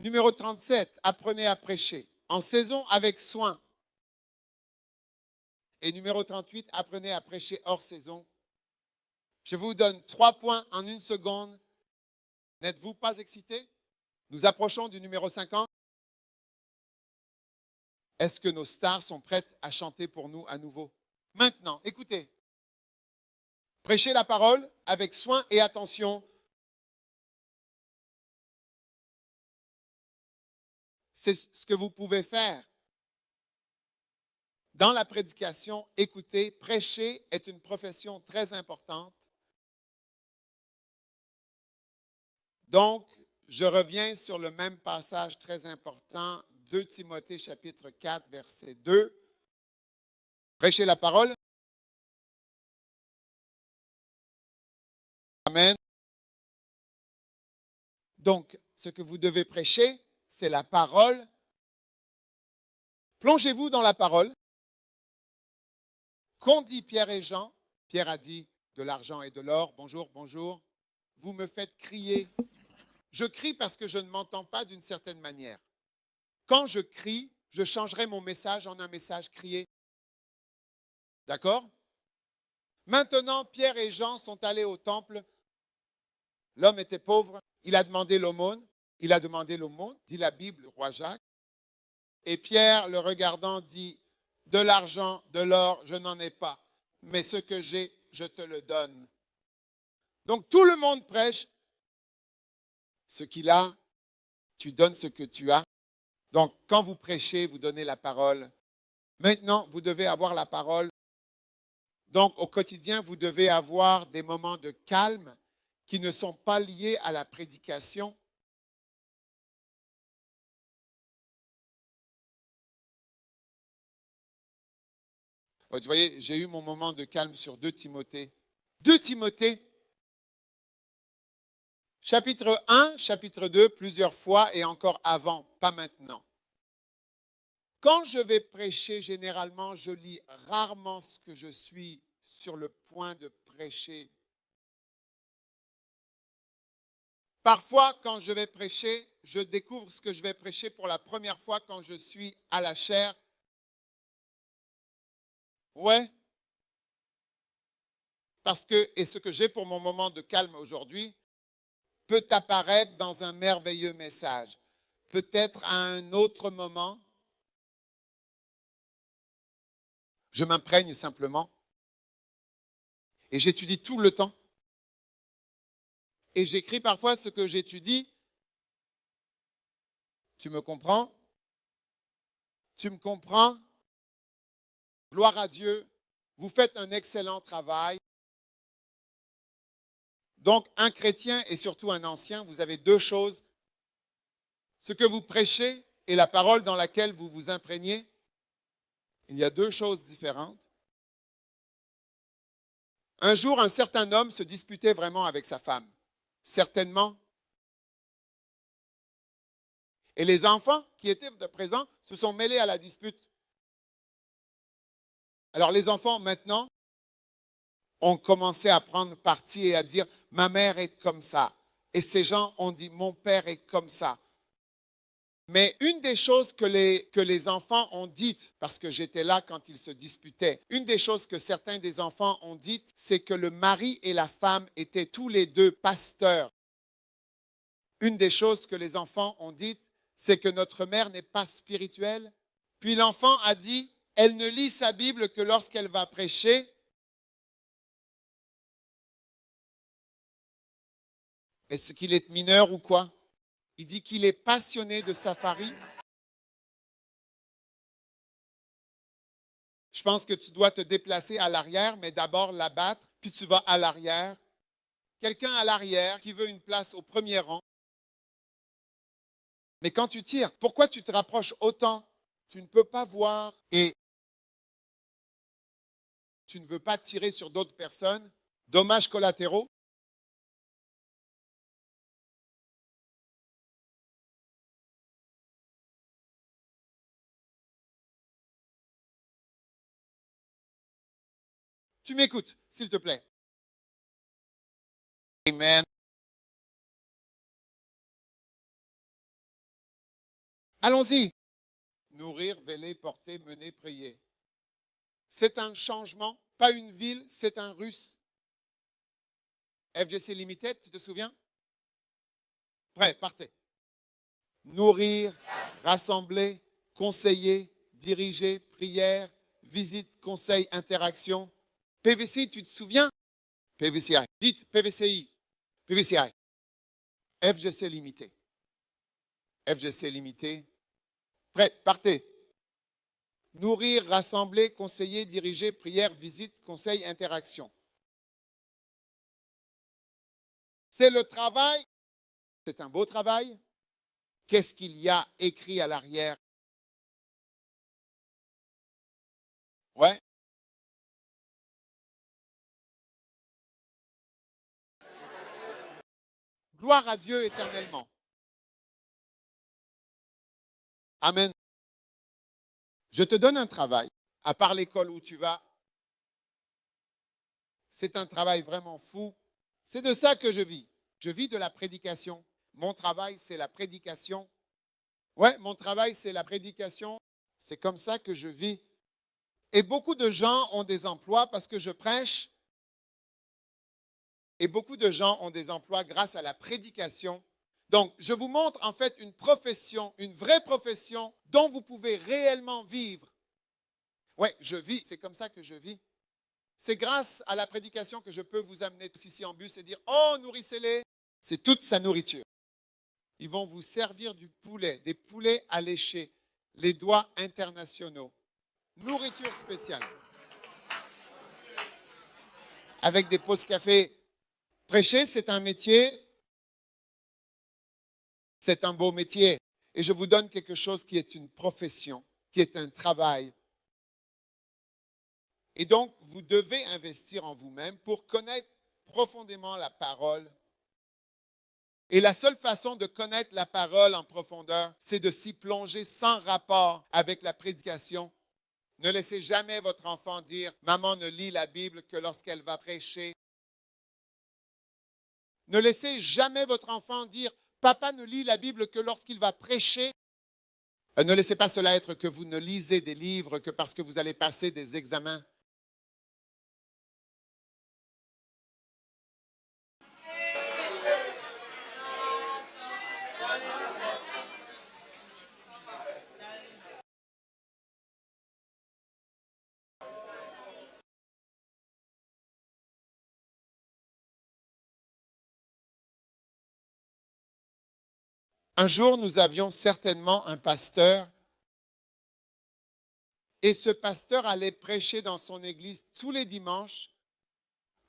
Numéro 37, apprenez à prêcher. En saison avec soin. Et numéro 38, apprenez à prêcher hors saison. Je vous donne 3 points en 1 seconde. N'êtes-vous pas excité? Nous approchons du numéro 50. Est-ce que nos stars sont prêtes à chanter pour nous à nouveau? Maintenant, écoutez. Prêchez la parole avec soin et attention. C'est ce que vous pouvez faire. Dans la prédication, écoutez, prêcher est une profession très importante. Donc, je reviens sur le même passage très important, 2 Timothée chapitre 4, verset 2. Prêchez la parole. Amen. Donc, ce que vous devez prêcher, c'est la parole. Plongez-vous dans la parole. Qu'ont dit Pierre et Jean? Pierre a dit de l'argent et de l'or. Bonjour, bonjour. Vous me faites crier. Je crie parce que je ne m'entends pas d'une certaine manière. Quand je crie, je changerai mon message en un message crié. D'accord? Maintenant, Pierre et Jean sont allés au temple. L'homme était pauvre. Il a demandé l'aumône. Il a demandé l'aumône, dit la Bible, le roi Jacques. Et Pierre, le regardant, dit, de l'argent, de l'or, je n'en ai pas. Mais ce que j'ai, je te le donne. Donc tout le monde prêche ce qu'il a. Tu donnes ce que tu as. Donc quand vous prêchez, vous donnez la parole. Maintenant, vous devez avoir la parole. Donc au quotidien, vous devez avoir des moments de calme qui ne sont pas liés à la prédication. Vous voyez, j'ai eu mon moment de calme sur 2 Timothée. 2 Timothée, chapitre 1, chapitre 2, plusieurs fois et encore avant, pas maintenant. Quand je vais prêcher, généralement, je lis rarement ce que je suis sur le point de prêcher. Parfois, quand je vais prêcher, je découvre ce que je vais prêcher pour la première fois quand je suis à la chaire. Ouais. Parce que, et ce que j'ai pour mon moment de calme aujourd'hui, peut apparaître dans un merveilleux message. Peut-être à un autre moment, je m'imprègne simplement et j'étudie tout le temps. Et j'écris parfois ce que j'étudie. Tu me comprends? Tu me comprends? Gloire à Dieu. Vous faites un excellent travail. Donc, un chrétien et surtout un ancien, vous avez 2 choses. Ce que vous prêchez et la parole dans laquelle vous vous imprégnez. Il y a 2 choses différentes. Un jour, un certain homme se disputait vraiment avec sa femme. Certainement. Et les enfants qui étaient présents se sont mêlés à la dispute. Alors les enfants, maintenant, ont commencé à prendre parti et à dire « ma mère est comme ça ». Et ces gens ont dit « mon père est comme ça ». Mais une des choses que les enfants ont dites, parce que j'étais là quand ils se disputaient, une des choses que certains des enfants ont dites, c'est que le mari et la femme étaient tous les 2 pasteurs. Une des choses que les enfants ont dites, c'est que notre mère n'est pas spirituelle. Puis l'enfant a dit, elle ne lit sa Bible que lorsqu'elle va prêcher. Est-ce qu'il est mineur ou quoi? Il dit qu'il est passionné de safari. Je pense que tu dois te déplacer à l'arrière, mais d'abord l'abattre, puis tu vas à l'arrière. Quelqu'un à l'arrière qui veut une place au premier rang. Mais quand tu tires, pourquoi tu te rapproches autant? Tu ne peux pas voir et tu ne veux pas tirer sur d'autres personnes. Dommages collatéraux. Tu m'écoutes, s'il te plaît. Amen. Allons-y. Nourrir, veiller, porter, mener, prier. C'est un changement, pas une ville, c'est un russe. FGC Limited, tu te souviens? Prêt, partez. Nourrir, rassembler, conseiller, diriger, prière, visite, conseil, interaction. PVCI, tu te souviens? PVCI. Dites PVCI. PVCI. FGC Limité. FGC Limité. Prêt, partez. Nourrir, rassembler, conseiller, diriger, prière, visite, conseil, interaction. C'est le travail. C'est un beau travail. Qu'est-ce qu'il y a écrit à l'arrière? Ouais. Gloire à Dieu éternellement. Amen. Je te donne un travail, à part l'école où tu vas. C'est un travail vraiment fou. C'est de ça que je vis. Je vis de la prédication. Mon travail, c'est la prédication. Ouais, mon travail, c'est la prédication. C'est comme ça que je vis. Et beaucoup de gens ont des emplois parce que je prêche. Et beaucoup de gens ont des emplois grâce à la prédication. Donc, je vous montre en fait une profession, une vraie profession dont vous pouvez réellement vivre. Oui, je vis, c'est comme ça que je vis. C'est grâce à la prédication que je peux vous amener tous ici en bus et dire « Oh, nourrissez-les ». C'est toute sa nourriture. Ils vont vous servir du poulet, des poulets alléchés, les doigts internationaux. Nourriture spéciale. Avec des pauses café. Prêcher, c'est un métier. C'est un beau métier. Et je vous donne quelque chose qui est une profession, qui est un travail. Et donc, vous devez investir en vous-même pour connaître profondément la parole. Et la seule façon de connaître la parole en profondeur, c'est de s'y plonger sans rapport avec la prédication. Ne laissez jamais votre enfant dire « Maman ne lit la Bible que lorsqu'elle va prêcher ». Ne laissez jamais votre enfant dire « Papa ne lit la Bible que lorsqu'il va prêcher ». Ne laissez pas cela être que vous ne lisez des livres que parce que vous allez passer des examens. Un jour, nous avions certainement un pasteur et ce pasteur allait prêcher dans son église tous les dimanches.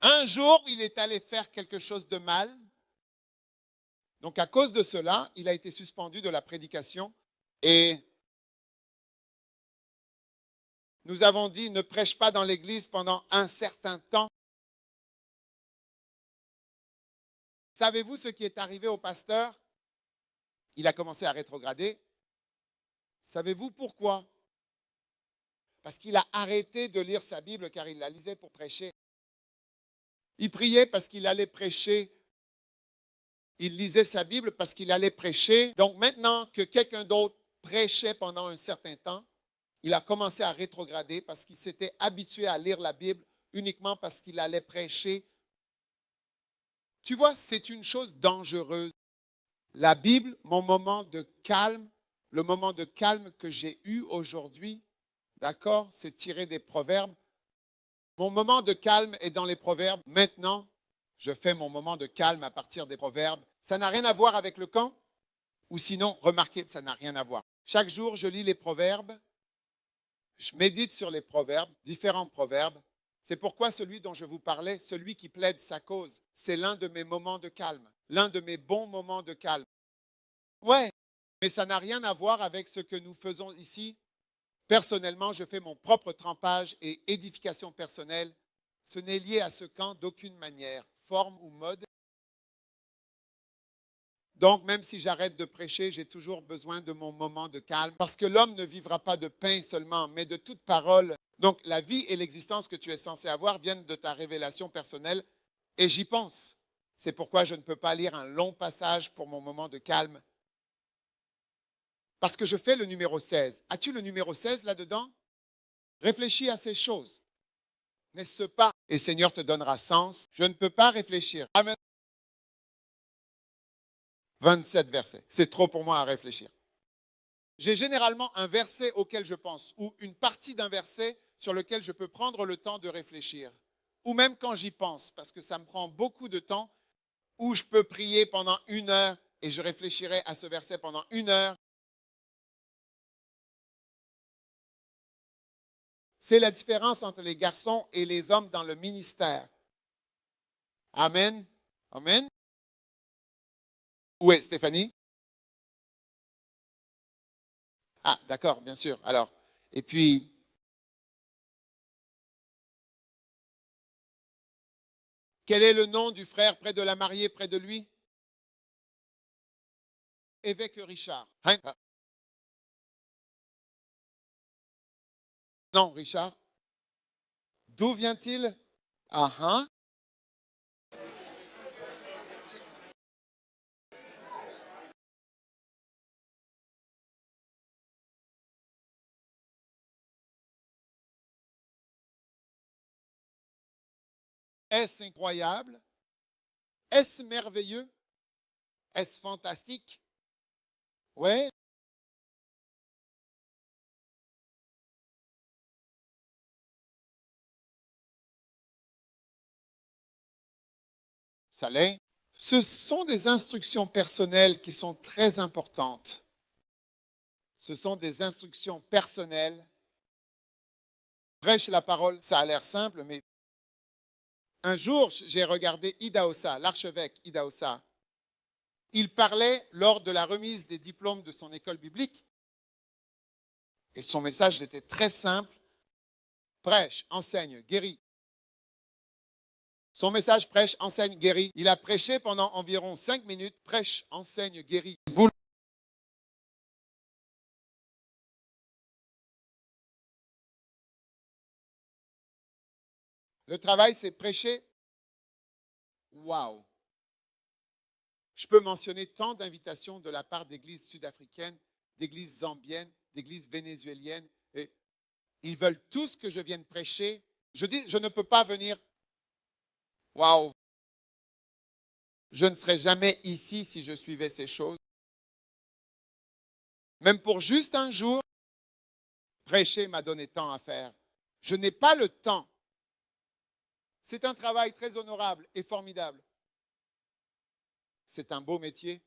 Un jour, il est allé faire quelque chose de mal. Donc, à cause de cela, il a été suspendu de la prédication et nous avons dit ne prêche pas dans l'église pendant un certain temps. Savez-vous ce qui est arrivé au pasteur? Il a commencé à rétrograder. Savez-vous pourquoi? Parce qu'il a arrêté de lire sa Bible car il la lisait pour prêcher. Il priait parce qu'il allait prêcher. Il lisait sa Bible parce qu'il allait prêcher. Donc maintenant que quelqu'un d'autre prêchait pendant un certain temps, il a commencé à rétrograder parce qu'il s'était habitué à lire la Bible uniquement parce qu'il allait prêcher. Tu vois, c'est une chose dangereuse. La Bible, mon moment de calme, le moment de calme que j'ai eu aujourd'hui, d'accord, c'est tiré des proverbes. Mon moment de calme est dans les proverbes. Maintenant, je fais mon moment de calme à partir des proverbes. Ça n'a rien à voir avec le camp, ou sinon, remarquez, ça n'a rien à voir. Chaque jour, je lis les proverbes, je médite sur les proverbes, différents proverbes. C'est pourquoi celui dont je vous parlais, celui qui plaide sa cause, c'est l'un de mes moments de calme, l'un de mes bons moments de calme. Ouais, mais ça n'a rien à voir avec ce que nous faisons ici. Personnellement, je fais mon propre trempage et édification personnelle. Ce n'est lié à ce camp d'aucune manière, forme ou mode. Donc, même si j'arrête de prêcher, j'ai toujours besoin de mon moment de calme parce que l'homme ne vivra pas de pain seulement, mais de toute parole. Donc, la vie et l'existence que tu es censé avoir viennent de ta révélation personnelle et j'y pense. C'est pourquoi je ne peux pas lire un long passage pour mon moment de calme. Parce que je fais le numéro 16. As-tu le numéro 16 là-dedans? Réfléchis à ces choses. N'est-ce pas? Et Seigneur te donnera sens. Je ne peux pas réfléchir. Amen. 27 versets. C'est trop pour moi à réfléchir. J'ai généralement un verset auquel je pense ou une partie d'un verset sur lequel je peux prendre le temps de réfléchir. Ou même quand j'y pense, parce que ça me prend beaucoup de temps, où je peux prier pendant 1 heure et je réfléchirai à ce verset pendant 1 heure. C'est la différence entre les garçons et les hommes dans le ministère. Amen. Amen. Où est Stéphanie? Ah, d'accord, bien sûr. Alors, et puis, quel est le nom du frère près de la mariée, près de lui? Évêque Richard. Hein? Ah. Non, Richard. D'où vient-il? Ah, hein? Est-ce incroyable? Est-ce merveilleux? Est-ce fantastique? Oui. Ça l'est. Ce sont des instructions personnelles qui sont très importantes. Ce sont des instructions personnelles. Prêche la parole, ça a l'air simple, mais un jour, j'ai regardé Idahosa, l'archevêque Idahosa. Il parlait lors de la remise des diplômes de son école biblique. Et son message était très simple. Prêche, enseigne, guérit. Son message, prêche, enseigne, guérit. Il a prêché pendant environ 5 minutes. Prêche, enseigne, guérit. Le travail, c'est prêcher. Waouh! Je peux mentionner tant d'invitations de la part d'églises sud-africaines, d'églises zambiennes, d'églises vénézuéliennes. Et ils veulent tous que je vienne prêcher. Je dis, je ne peux pas venir. Waouh! Je ne serais jamais ici si je suivais ces choses. Même pour juste un jour, prêcher m'a donné tant à faire. Je n'ai pas le temps. C'est un travail très honorable et formidable. C'est un beau métier.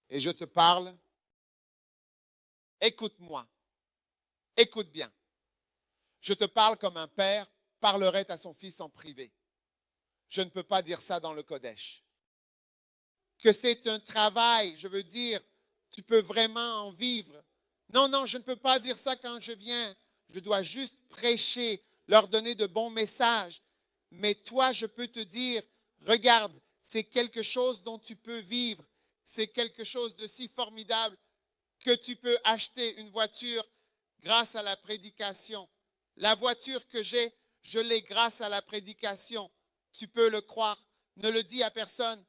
Et je te parle. Écoute-moi. Écoute bien. Je te parle comme un père parlerait à son fils en privé. Je ne peux pas dire ça dans le Kodesh. Que c'est un travail, je veux dire, tu peux vraiment en vivre. Non, non, je ne peux pas dire ça quand je viens. Je dois juste prêcher, leur donner de bons messages. Mais toi, je peux te dire, regarde, c'est quelque chose dont tu peux vivre. C'est quelque chose de si formidable que tu peux acheter une voiture grâce à la prédication. La voiture que j'ai, je l'ai grâce à la prédication. Tu peux le croire. Ne le dis à personne.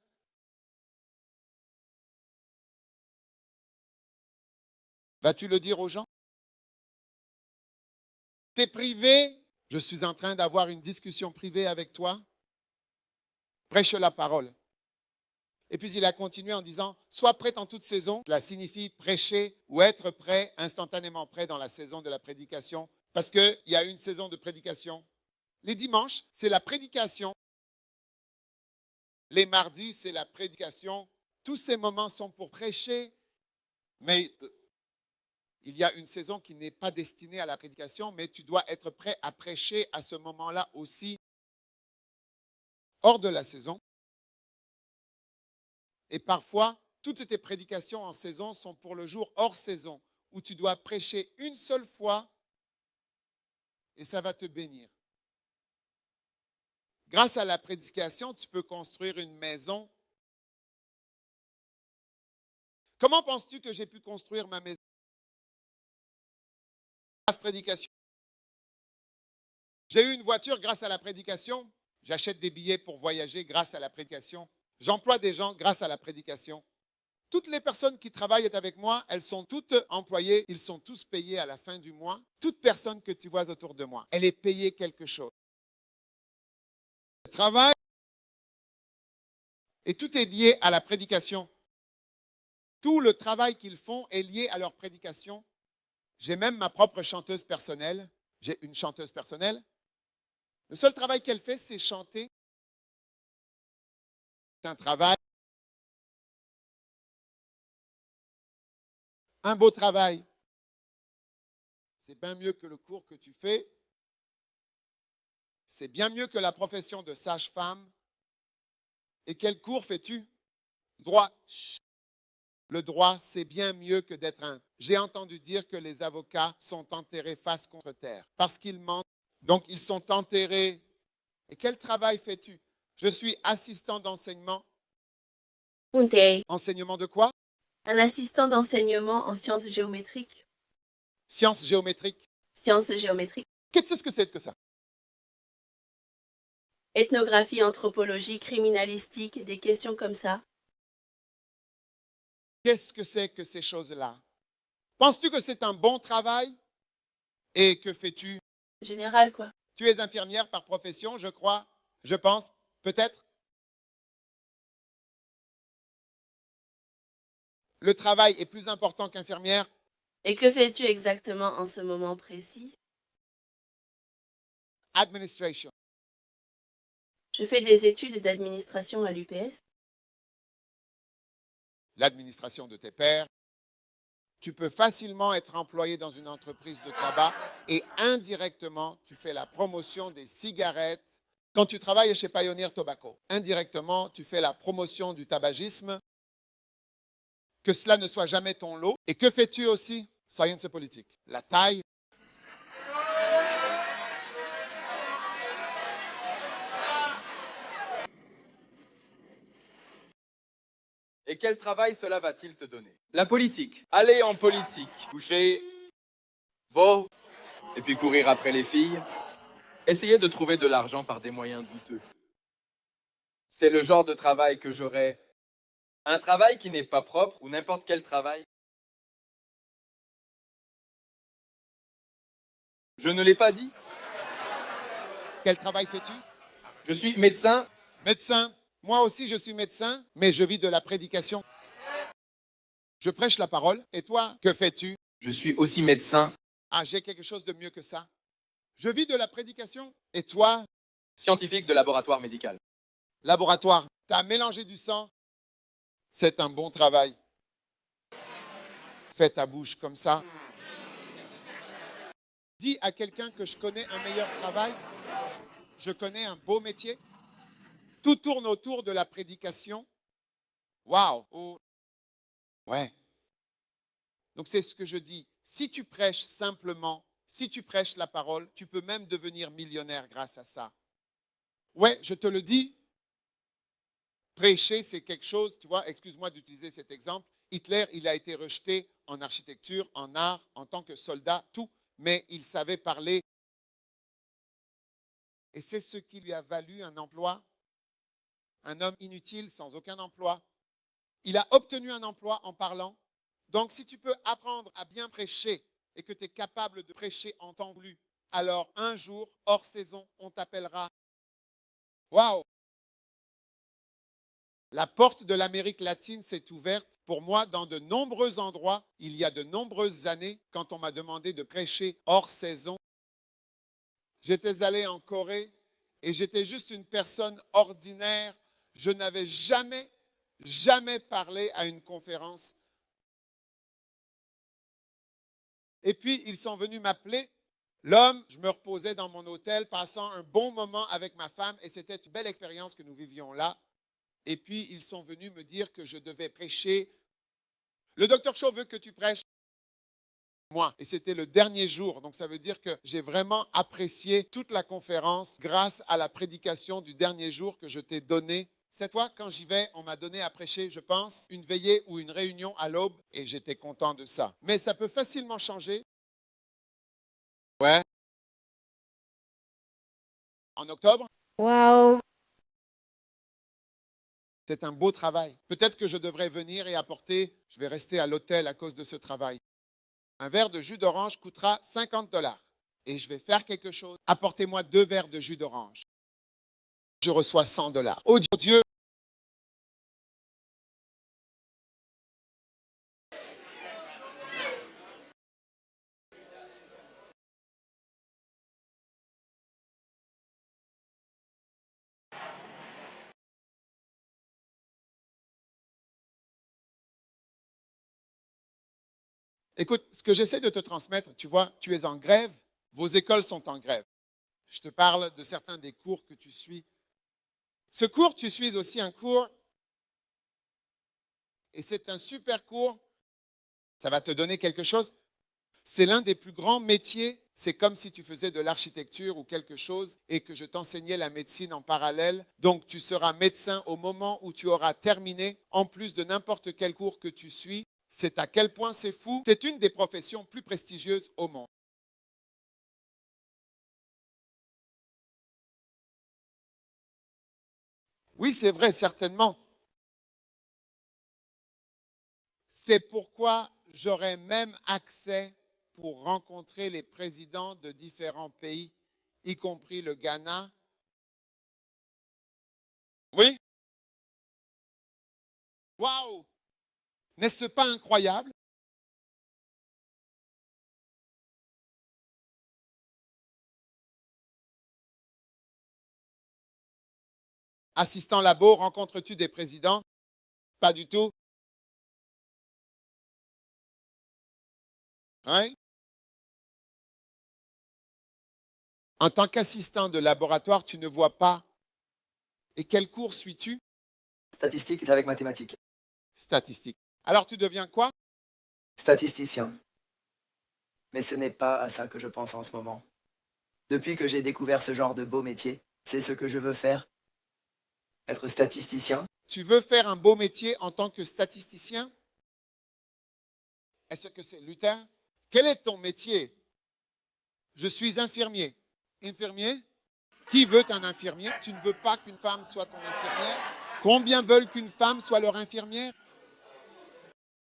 Vas-tu le dire aux gens? C'est privé. Je suis en train d'avoir une discussion privée avec toi. Prêche la parole. Et puis il a continué en disant, sois prêt en toute saison. Cela signifie prêcher ou être prêt, instantanément prêt dans la saison de la prédication. Parce qu'il y a une saison de prédication. Les dimanches, c'est la prédication. Les mardis, c'est la prédication. Tous ces moments sont pour prêcher. Mais il y a une saison qui n'est pas destinée à la prédication, mais tu dois être prêt à prêcher à ce moment-là aussi, hors de la saison. Et parfois, toutes tes prédications en saison sont pour le jour hors saison, où tu dois prêcher une seule fois et ça va te bénir. Grâce à la prédication, tu peux construire une maison. Comment penses-tu que j'ai pu construire ma maison? Grâce à la prédication. J'ai eu une voiture grâce à la prédication. J'achète des billets pour voyager grâce à la prédication. J'emploie des gens grâce à la prédication. Toutes les personnes qui travaillent avec moi, elles sont toutes employées, ils sont tous payés à la fin du mois. Toute personne que tu vois autour de moi, elle est payée quelque chose. Le travail, et tout est lié à la prédication. Tout le travail qu'ils font est lié à leur prédication. J'ai même ma propre chanteuse personnelle. J'ai une chanteuse personnelle. Le seul travail qu'elle fait, c'est chanter. C'est un travail, un beau travail. C'est bien mieux que le cours que tu fais. C'est bien mieux que la profession de sage-femme. Et quel cours fais-tu? Droit. Le droit, c'est bien mieux que d'être un. J'ai entendu dire que les avocats sont enterrés face contre terre parce qu'ils mentent. Donc, ils sont enterrés. Et quel travail fais-tu? Je suis assistant d'enseignement. Un TI. Enseignement de quoi? Un assistant d'enseignement en sciences géométriques. Sciences géométriques. Sciences géométriques. Qu'est-ce que c'est que ça? Ethnographie, anthropologie, criminalistique, des questions comme ça. Qu'est-ce que c'est que ces choses-là? Penses-tu que c'est un bon travail? Et que fais-tu? Général, quoi. Tu es infirmière par profession, je crois, je pense, peut-être. Le travail est plus important qu'infirmière. Et que fais-tu exactement en ce moment précis? Administration. Je fais des études d'administration à l'UPS. L'administration de tes pairs. Tu peux facilement être employé dans une entreprise de tabac et indirectement, tu fais la promotion des cigarettes. Quand tu travailles chez Pioneer Tobacco, indirectement, tu fais la promotion du tabagisme. Que cela ne soit jamais ton lot. Et que fais-tu aussi? Science et politique. La taille. Et quel travail cela va-t-il te donner? La politique. Aller en politique. Coucher, veau, et puis courir après les filles. Essayer de trouver de l'argent par des moyens douteux. C'est le genre de travail que j'aurais. Un travail qui n'est pas propre ou n'importe quel travail. Je ne l'ai pas dit. Quel travail fais-tu? Je suis médecin. Médecin. Moi aussi, je suis médecin, mais je vis de la prédication. Je prêche la parole. Et toi, que fais-tu? Je suis aussi médecin. Ah, j'ai quelque chose de mieux que ça. Je vis de la prédication. Et toi? Scientifique de laboratoire médical. Laboratoire. Tu as mélangé du sang. C'est un bon travail. Fais ta bouche comme ça. Dis à quelqu'un que je connais un meilleur travail. Je connais un beau métier. Tout tourne autour de la prédication. Waouh! Oh. Ouais. Donc c'est ce que je dis. Si tu prêches simplement, si tu prêches la parole, tu peux même devenir millionnaire grâce à ça. Ouais, je te le dis. Prêcher, c'est quelque chose, tu vois, excuse-moi d'utiliser cet exemple. Hitler, il a été rejeté en architecture, en art, en tant que soldat, tout, mais il savait parler. Et c'est ce qui lui a valu un emploi. Un homme inutile, sans aucun emploi. Il a obtenu un emploi en parlant. Donc, si tu peux apprendre à bien prêcher et que tu es capable de prêcher en temps voulu, alors un jour, hors saison, on t'appellera. Waouh! La porte de l'Amérique latine s'est ouverte pour moi dans de nombreux endroits, il y a de nombreuses années, quand on m'a demandé de prêcher hors saison. J'étais allé en Corée et j'étais juste une personne ordinaire. Je n'avais jamais parlé à une conférence. Et puis, ils sont venus m'appeler. L'homme, je me reposais dans mon hôtel, passant un bon moment avec ma femme, et c'était une belle expérience que nous vivions là. Et puis, ils sont venus me dire que je devais prêcher. Le docteur Shaw veut que tu prêches. Moi. Et c'était le dernier jour. Donc, ça veut dire que j'ai vraiment apprécié toute la conférence grâce à la prédication du dernier jour que je t'ai donnée. Cette fois, quand j'y vais, on m'a donné à prêcher, je pense, une veillée ou une réunion à l'aube et j'étais content de ça. Mais ça peut facilement changer. Ouais. En octobre. Waouh! C'est un beau travail. Peut-être que je devrais venir et apporter, je vais rester à l'hôtel à cause de ce travail. Un verre de jus d'orange coûtera 50 $. Et je vais faire quelque chose. Apportez-moi 2 verres de jus d'orange. Je reçois 100 $. Oh Dieu! Écoute, ce que j'essaie de te transmettre, tu vois, tu es en grève, vos écoles sont en grève. Je te parle de certains des cours que tu suis. Ce cours, tu suis aussi un cours, et c'est un super cours, ça va te donner quelque chose. C'est l'un des plus grands métiers, c'est comme si tu faisais de l'architecture ou quelque chose et que je t'enseignais la médecine en parallèle. Donc tu seras médecin au moment où tu auras terminé, en plus de n'importe quel cours que tu suis. C'est à quel point c'est fou. C'est une des professions plus prestigieuses au monde. Oui, c'est vrai, certainement. C'est pourquoi j'aurais même accès pour rencontrer les présidents de différents pays, y compris le Ghana. Oui? Waouh! N'est-ce pas incroyable? Assistant labo, rencontres-tu des présidents? Pas du tout. Hein? En tant qu'assistant de laboratoire, tu ne vois pas. Et quel cours suis-tu? Statistiques avec mathématiques. Statistique. Alors tu deviens quoi? Statisticien. Mais ce n'est pas à ça que je pense en ce moment. Depuis que j'ai découvert ce genre de beau métier, c'est ce que je veux faire. Être statisticien. Tu veux faire un beau métier en tant que statisticien? Est-ce que c'est Luther? Quel est ton métier? Je suis infirmier. Infirmier? Qui veut un infirmier? Tu ne veux pas qu'une femme soit ton infirmière? Combien veulent qu'une femme soit leur infirmière?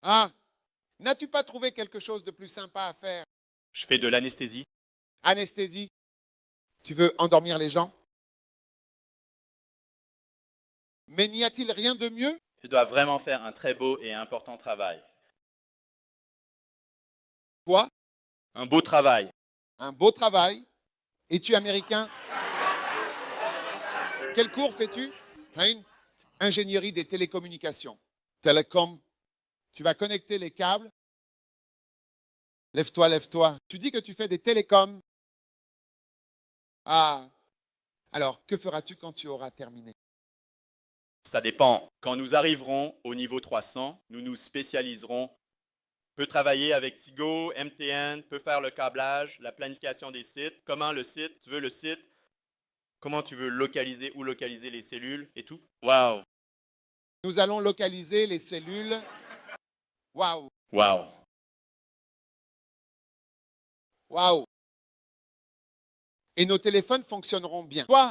Ah, n'as-tu pas trouvé quelque chose de plus sympa à faire? Je fais de l'anesthésie. Anesthésie. Tu veux endormir les gens? Mais n'y a-t-il rien de mieux? Je dois vraiment faire un très beau et important travail. Quoi? Un beau travail. Un beau travail. Es-tu américain? Quel cours fais-tu? Hein? Ingénierie des télécommunications. Télécom. Tu vas connecter les câbles. Lève-toi, lève-toi. Tu dis que tu fais des télécoms. Ah. Alors, que feras-tu quand tu auras terminé? Ça dépend. Quand nous arriverons au niveau 300, nous nous spécialiserons. Peut travailler avec Tigo, MTN, peut faire le câblage, la planification des sites, comment le site, tu veux le site, comment tu veux localiser ou localiser les cellules et tout. Waouh! Nous allons localiser les cellules. Waouh! Waouh! Waouh! Et nos téléphones fonctionneront bien. Toi,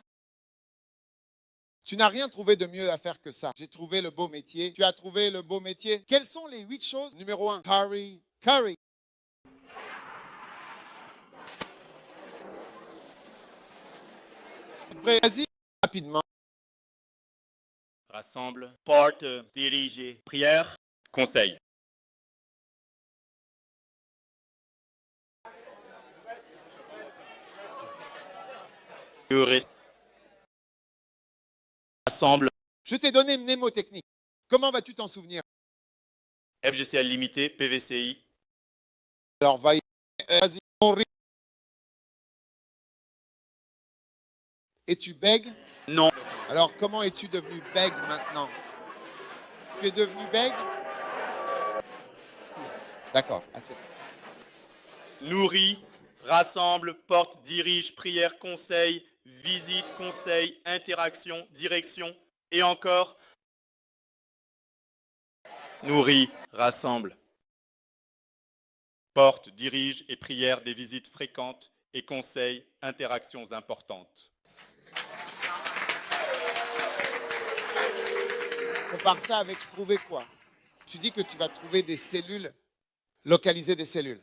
tu n'as rien trouvé de mieux à faire que ça. J'ai trouvé le beau métier. Tu as trouvé le beau métier. Quelles sont les 8 choses? Numéro 1, curry. Curry. Vas-y, rapidement. Rassemble, porte, dirige, prière, conseil. Rassemble, Je t'ai donné mnémotechnique. Comment vas-tu t'en souvenir? FGCL limité, PVCI. Alors, vas-y. Es-tu bègue? Non. Alors, comment es-tu devenu bègue maintenant? Tu es devenu bègue? D'accord, assez. Nourrit, rassemble, porte, dirige, prière, conseil, visite, conseil, interaction, direction et encore. Nourrit, rassemble, porte, dirige et prière des visites fréquentes et conseil, interactions importantes. compares ça avec trouver quoi? Tu dis que tu vas trouver des cellules, localiser des cellules.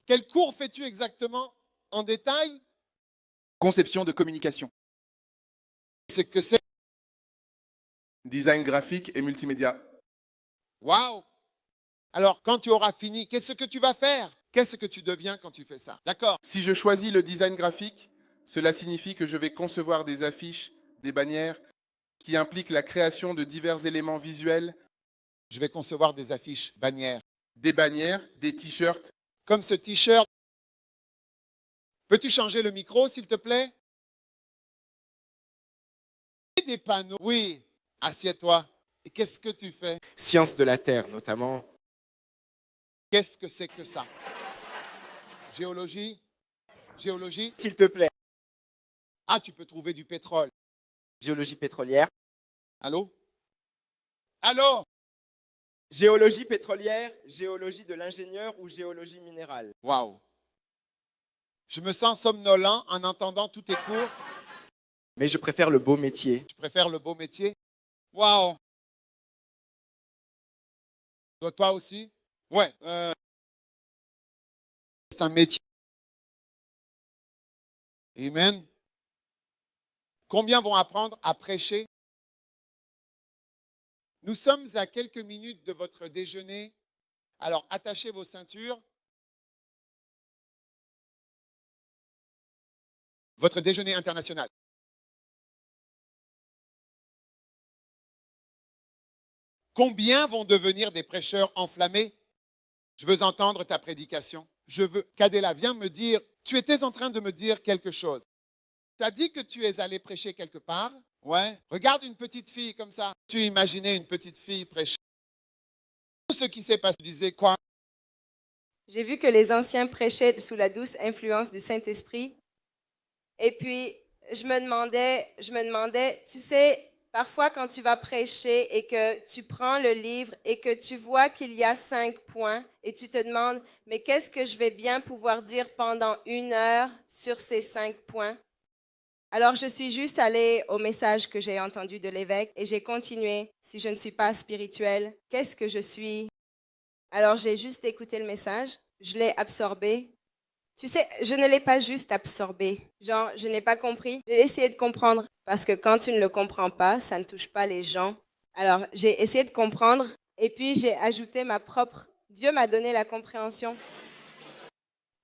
Quel cours fais-tu exactement en détail? Conception de communication, C'est que c'est. design graphique et multimédia. Waouh! Alors, quand tu auras fini, qu'est-ce que tu vas faire? Qu'est-ce que tu deviens quand tu fais ça? D'accord? Si je choisis le design graphique, cela signifie que je vais concevoir des affiches, des bannières, qui impliquent la création de divers éléments visuels, Je vais concevoir des affiches, bannières. des bannières, des t-shirts. Comme ce t-shirt. Peux-tu changer le micro, s'il te plaît? Des panneaux. Oui, assieds-toi. Et qu'est-ce que tu fais? Sciences de la Terre, notamment. Qu'est-ce que c'est que ça? Géologie? Géologie? S'il te plaît. Ah, tu peux trouver du pétrole. Géologie pétrolière. Allô? Allô? Géologie pétrolière, géologie de l'ingénieur ou géologie minérale. Waouh! Je me sens somnolent en entendant tous tes cours. Mais je préfère le beau métier. Tu préfères le beau métier? Waouh! Toi aussi? Ouais. C'est un métier. Amen. Combien vont apprendre à prêcher? Nous sommes à quelques minutes de votre déjeuner. Alors, attachez vos ceintures. Votre déjeuner international. Combien vont devenir des prêcheurs enflammés? Je veux entendre ta prédication. Je veux. Kadela, viens me dire, tu étais en train de me dire quelque chose. Tu as dit que tu es allé prêcher quelque part. Ouais. Regarde une petite fille comme ça. Tu imaginais une petite fille prêcher. Tout ce qui s'est passé, tu disais quoi? J'ai vu que les anciens prêchaient sous la douce influence du Saint-Esprit. Et puis, je me demandais, tu sais, parfois quand tu vas prêcher et que tu prends le livre et que tu vois qu'il y a 5 points et tu te demandes, mais qu'est-ce que je vais bien pouvoir dire pendant 1 heure sur ces 5 points? Alors, je suis juste allée au message que j'ai entendu de l'évêque et j'ai continué. Si je ne suis pas spirituelle, qu'est-ce que je suis? Alors, j'ai juste écouté le message, je l'ai absorbé. Tu sais, je ne l'ai pas juste absorbé. Genre, je n'ai pas compris. J'ai essayé de comprendre parce que quand tu ne le comprends pas, ça ne touche pas les gens. Alors, j'ai essayé de comprendre et puis j'ai ajouté ma propre. Dieu m'a donné la compréhension.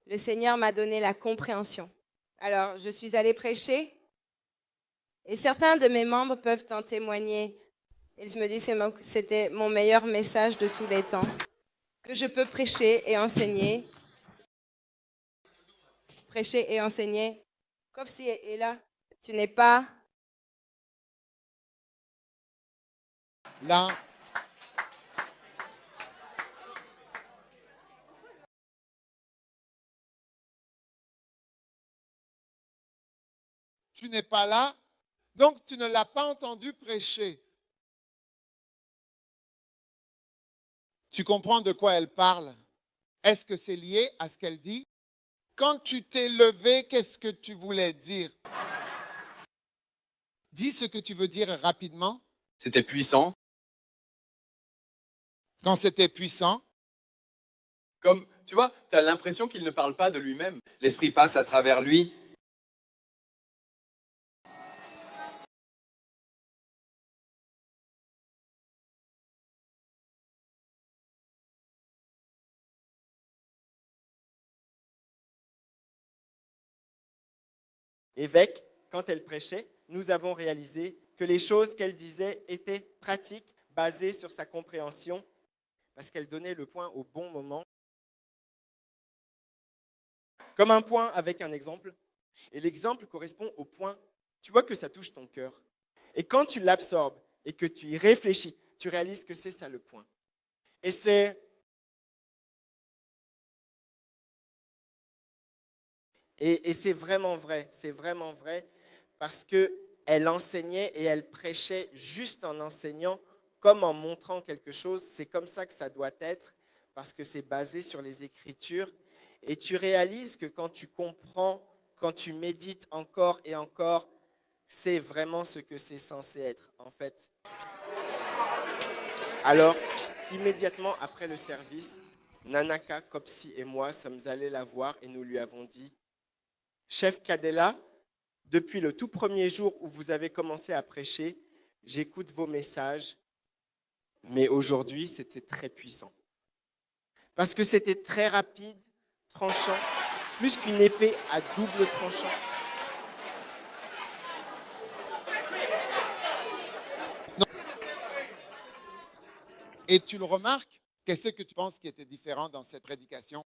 Le Seigneur m'a donné la compréhension. Alors, je suis allée prêcher et certains de mes membres peuvent en témoigner. Ils me disent que c'était mon meilleur message de tous les temps. Que je peux prêcher et enseigner. Prêcher et enseigner. Comme si est là, tu n'es pas Là. Tu n'es pas là, donc tu ne l'as pas entendu prêcher. Tu comprends de quoi elle parle? Est-ce que c'est lié à ce qu'elle dit? Quand tu t'es levé, qu'est-ce que tu voulais dire? Dis ce que tu veux dire rapidement. C'était puissant. Quand c'était puissant, Comme, tu vois, tu as l'impression qu'il ne parle pas de lui-même. L'esprit passe à travers lui. Évêque, quand elle prêchait, nous avons réalisé que les choses qu'elle disait étaient pratiques, basées sur sa compréhension, parce qu'elle donnait le point au bon moment. Comme un point avec un exemple. Et l'exemple correspond au point. Tu vois que ça touche ton cœur. Et quand tu l'absorbes et que tu y réfléchis, tu réalises que c'est ça le point. Et c'est vraiment vrai, parce qu'elle enseignait et elle prêchait juste en enseignant, comme en montrant quelque chose. C'est comme ça que ça doit être, parce que c'est basé sur les Écritures. Et tu réalises que quand tu comprends quand tu médites encore et encore, c'est vraiment ce que c'est censé être, en fait. Alors, immédiatement après le service, Nanaka, Kopsi et moi sommes allés la voir et nous lui avons dit, « Chef Kadela, depuis le tout premier jour où vous avez commencé à prêcher, j'écoute vos messages, mais aujourd'hui, c'était très puissant. Parce que c'était très rapide, tranchant, plus qu'une épée à double tranchant. Et tu le remarques? Qu'est-ce que tu penses qui était différent dans cette prédication?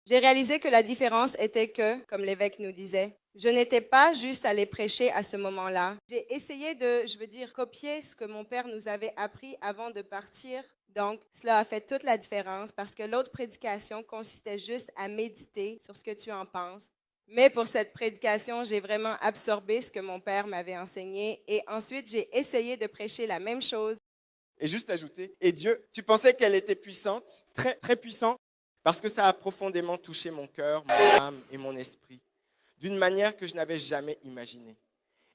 J'ai réalisé que la différence était que, comme l'évêque nous disait, je n'étais pas juste allée prêcher à ce moment-là. J'ai essayé de, copier ce que mon père nous avait appris avant de partir. Donc, cela a fait toute la différence parce que l'autre prédication consistait juste à méditer sur ce que tu en penses. Mais pour cette prédication, j'ai vraiment absorbé ce que mon père m'avait enseigné et ensuite j'ai essayé de prêcher la même chose. Et juste ajouter, et Dieu, tu pensais qu'elle était puissante, très, très puissante, parce que ça a profondément touché mon cœur, mon âme et mon esprit, d'une manière que je n'avais jamais imaginée.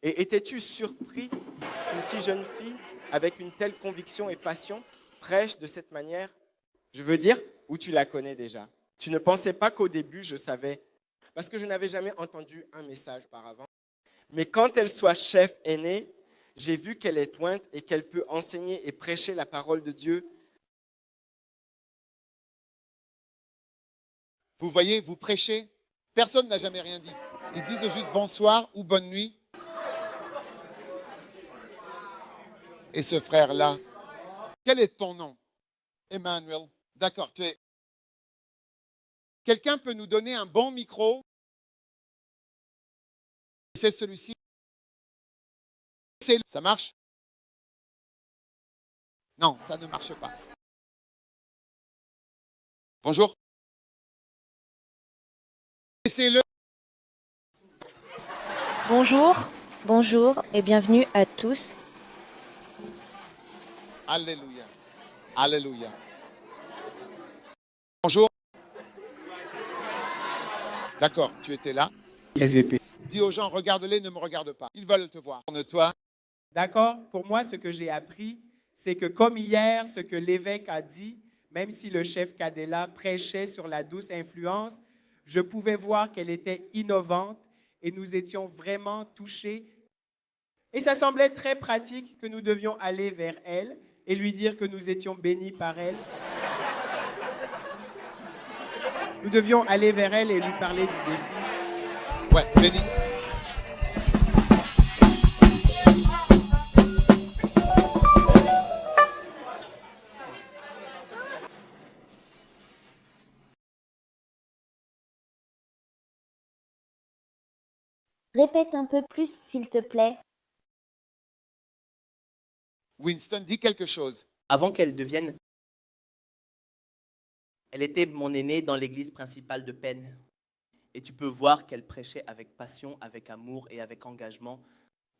Et étais-tu surpris qu'une si jeune fille, avec une telle conviction et passion, prêche de cette manière? Je veux dire, où tu la connais déjà. Tu ne pensais pas qu'au début, je savais, parce que je n'avais jamais entendu un message auparavant. Mais quand elle soit chef aînée, j'ai vu qu'elle est ointe et qu'elle peut enseigner et prêcher la parole de Dieu. Vous voyez, vous prêchez, personne n'a jamais rien dit. Ils disent juste bonsoir ou bonne nuit. Et ce frère-là, quel est ton nom? Emmanuel. D'accord, tu es. Quelqu'un peut nous donner un bon micro? C'est celui-ci. Ça marche? Non, ça ne marche pas. Bonjour. Laissez-le. Bonjour et bienvenue à tous. Alléluia. Alléluia. Bonjour. D'accord, tu étais là. SVP. Dis aux gens, regarde-les, ne me regarde pas. Ils veulent te voir. Tourne-toi. D'accord? Pour moi, ce que j'ai appris, c'est que comme hier, ce que l'évêque a dit, même si le chef Kadela prêchait sur la douce influence, je pouvais voir qu'elle était innovante et nous étions vraiment touchés. Et ça semblait très pratique que nous devions aller vers elle et lui dire que nous étions bénis par elle. Nous devions aller vers elle et lui parler du défi. Ouais, béni. Répète un peu plus, s'il te plaît. Winston, dis quelque chose. Avant qu'elle devienne, elle était mon aînée dans l'église principale de Penn. Et tu peux voir qu'elle prêchait avec passion, avec amour et avec engagement.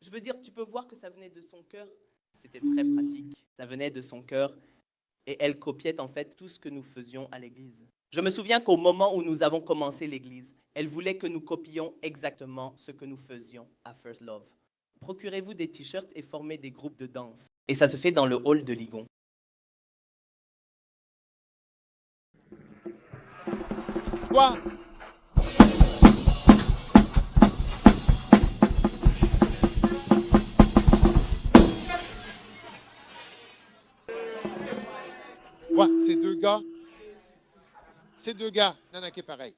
Je veux dire, tu peux voir que ça venait de son cœur. C'était très pratique. Ça venait de son cœur. Et elle copiait en fait tout ce que nous faisions à l'église. Je me souviens qu'au moment où nous avons commencé l'église, elle voulait que nous copions exactement ce que nous faisions à First Love. Procurez-vous des t-shirts et formez des groupes de danse. Et ça se fait dans le hall de Ligon. Quoi? Quoi? Ces deux gars, Nanake pareil.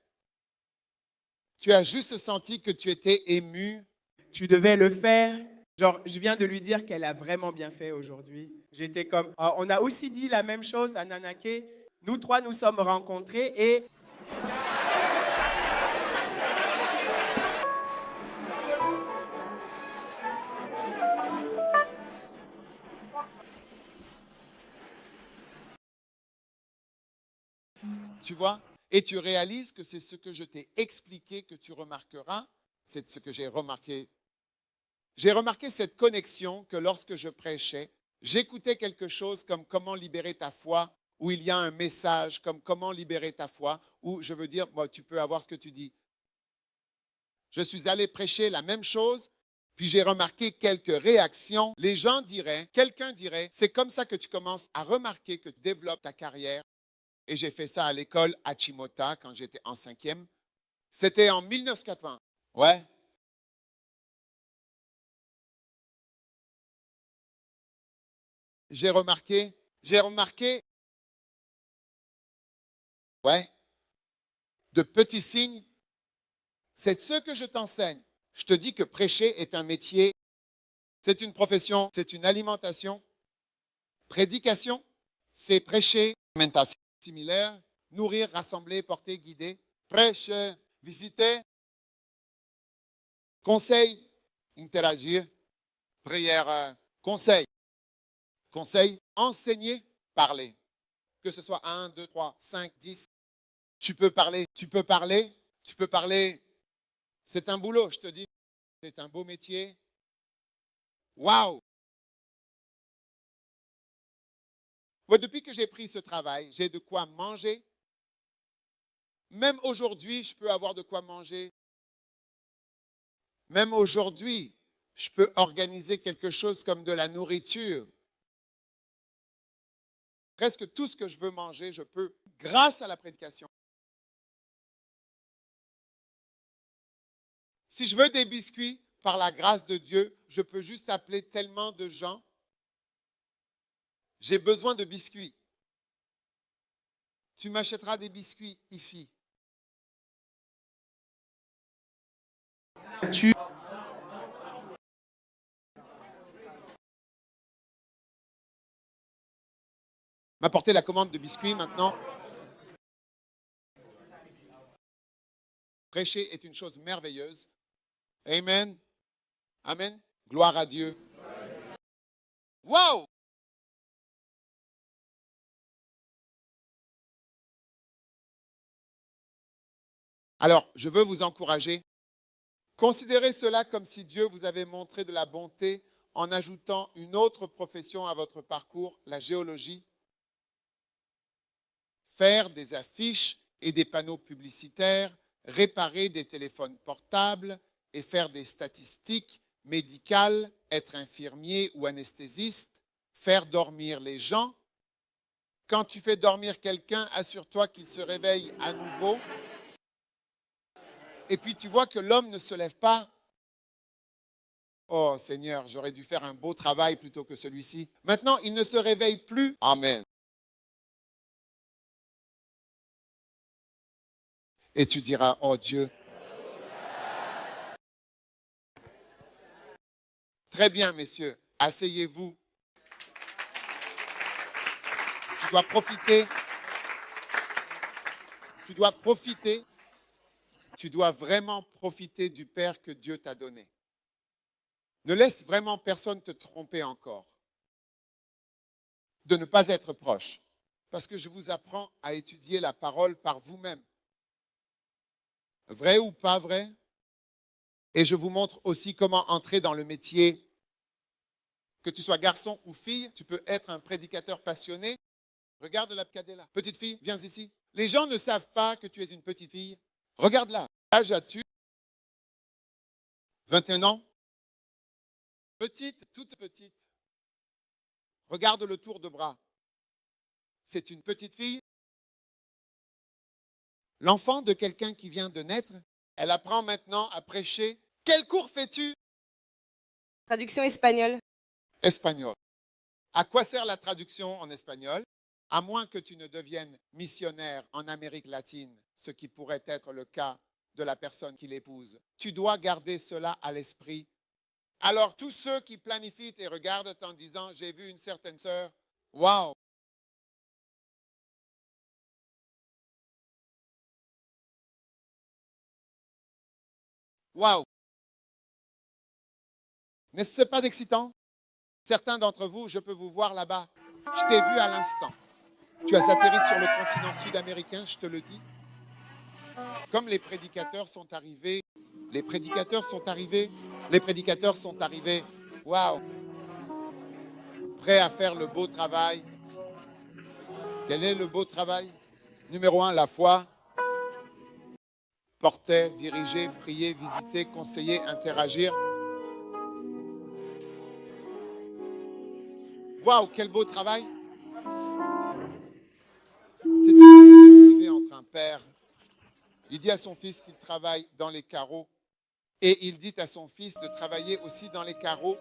Tu as juste senti que tu étais ému. Tu devais le faire. Genre, je viens de lui dire qu'elle a vraiment bien fait aujourd'hui. J'étais comme, on a aussi dit la même chose à Nanake. Nous trois nous sommes rencontrés et... Tu vois? Et tu réalises que c'est ce que je t'ai expliqué que tu remarqueras. C'est ce que j'ai remarqué. J'ai remarqué cette connexion que lorsque je prêchais, j'écoutais quelque chose comme comment libérer ta foi, où il y a un message comme comment libérer ta foi, où je veux dire, moi, tu peux avoir ce que tu dis. Je suis allé prêcher la même chose, puis j'ai remarqué quelques réactions. Les gens diraient, quelqu'un dirait, c'est comme ça que tu commences à remarquer que tu développes ta carrière. Et j'ai fait ça à l'école à Chimota quand j'étais en 5e. C'était en 1980. Ouais. J'ai remarqué, ouais, de petits signes. C'est ce que je t'enseigne. Je te dis que prêcher est un métier, c'est une profession, c'est une alimentation. Prédication, c'est prêcher, alimentation similaire, nourrir, rassembler, porter, guider. Prêche, visiter, conseil, interagir, prière, conseil. Conseil, enseigner, parler. Que ce soit 1, 2, 3, 5, 10. Tu peux parler. C'est un boulot, je te dis. C'est un beau métier. Waouh! Moi, depuis que j'ai pris ce travail, j'ai de quoi manger. Même aujourd'hui, je peux avoir de quoi manger. Même aujourd'hui, je peux organiser quelque chose comme de la nourriture. Presque tout ce que je veux manger, je peux, grâce à la prédication. Si je veux des biscuits, par la grâce de Dieu, je peux juste appeler tellement de gens. J'ai besoin de biscuits. Tu m'achèteras des biscuits, Ifi. M'apporter la commande de biscuits maintenant. Prêcher est une chose merveilleuse. Amen. Amen. Gloire à Dieu. Wow! Alors, je veux vous encourager. Considérez cela comme si Dieu vous avait montré de la bonté en ajoutant une autre profession à votre parcours, la géologie. Faire des affiches et des panneaux publicitaires, réparer des téléphones portables et faire des statistiques médicales, être infirmier ou anesthésiste, faire dormir les gens. Quand tu fais dormir quelqu'un, assure-toi qu'il se réveille à nouveau. Et puis tu vois que l'homme ne se lève pas. Oh Seigneur, j'aurais dû faire un beau travail plutôt que celui-ci. Maintenant, il ne se réveille plus. Amen. Et tu diras, oh Dieu. Très bien, messieurs, asseyez-vous. Tu dois profiter. Tu dois profiter. Tu dois vraiment profiter du Père que Dieu t'a donné. Ne laisse vraiment personne te tromper encore. De ne pas être proche. Parce que je vous apprends à étudier la parole par vous-même. Vrai ou pas vrai? Et je vous montre aussi comment entrer dans le métier. Que tu sois garçon ou fille, tu peux être un prédicateur passionné. Regarde la cadella. Petite fille, viens ici. Les gens ne savent pas que tu es une petite fille. Regarde-la. L'âge as-tu? 21 ans? Petite, toute petite. Regarde le tour de bras. C'est une petite fille. L'enfant de quelqu'un qui vient de naître, elle apprend maintenant à prêcher. Quel cours fais-tu? Traduction espagnole. Espagnol. À quoi sert la traduction en espagnol? À moins que tu ne deviennes missionnaire en Amérique latine, ce qui pourrait être le cas de la personne qui l'épouse. Tu dois garder cela à l'esprit. Alors tous ceux qui planifient et regardent en disant « J'ai vu une certaine sœur, waouh !» Waouh! N'est-ce pas excitant? Certains d'entre vous, je peux vous voir là-bas. Je t'ai vu à l'instant. Tu as atterri sur le continent sud-américain, je te le dis. Comme les prédicateurs sont arrivés, les prédicateurs sont arrivés. Waouh! Prêts à faire le beau travail. Quel est le beau travail? Numéro 1, la foi. portait, dirigeait, priait, visitait, conseillait, interagir. Waouh, quel beau travail! C'est une discussion privée entre un père. Il dit à son fils qu'il travaille dans les carreaux. Et il dit à son fils de travailler aussi dans les carreaux.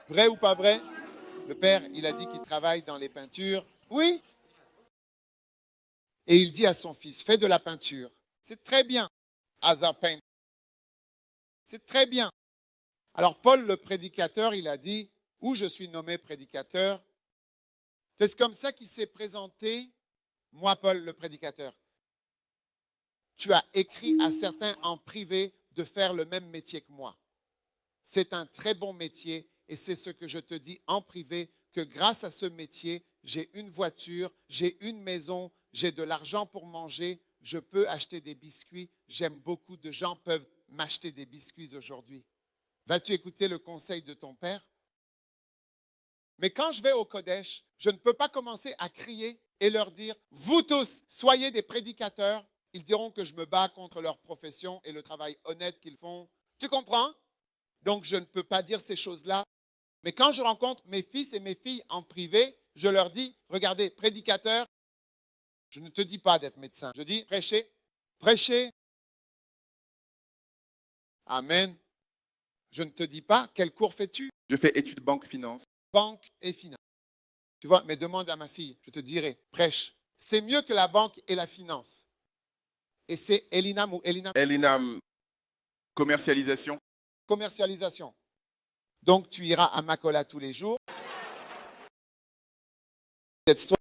Vrai ou pas vrai? Le père, il a dit qu'il travaille dans les peintures. Oui. Et il dit à son fils, fais de la peinture. C'est très bien. As a paint. C'est très bien. Alors Paul, le prédicateur, il a dit, où je suis nommé prédicateur. C'est comme ça qu'il s'est présenté, moi Paul, le prédicateur. Tu as écrit à certains en privé de faire le même métier que moi. C'est un très bon métier et c'est ce que je te dis en privé, que grâce à ce métier, j'ai une voiture, j'ai une maison, j'ai de l'argent pour manger, je peux acheter des biscuits. J'aime beaucoup de gens peuvent m'acheter des biscuits aujourd'hui. Vas-tu écouter le conseil de ton père? Mais quand je vais au Kodesh, je ne peux pas commencer à crier et leur dire, vous tous, soyez des prédicateurs. Ils diront que je me bats contre leur profession et le travail honnête qu'ils font. Tu comprends? Donc, je ne peux pas dire ces choses-là. Mais quand je rencontre mes fils et mes filles en privé, je leur dis, regardez, prédicateur, je ne te dis pas d'être médecin. Je dis, prêchez, prêchez. Amen. Je ne te dis pas, quel cours fais-tu? Je fais études banque-finance. Banque et finance. Tu vois, mais demande à ma fille, je te dirai, prêche. C'est mieux que la banque et la finance. Et c'est Elinam ou Elinam? Elinam, commercialisation. Commercialisation. Donc, tu iras à Makola tous les jours. Cette histoire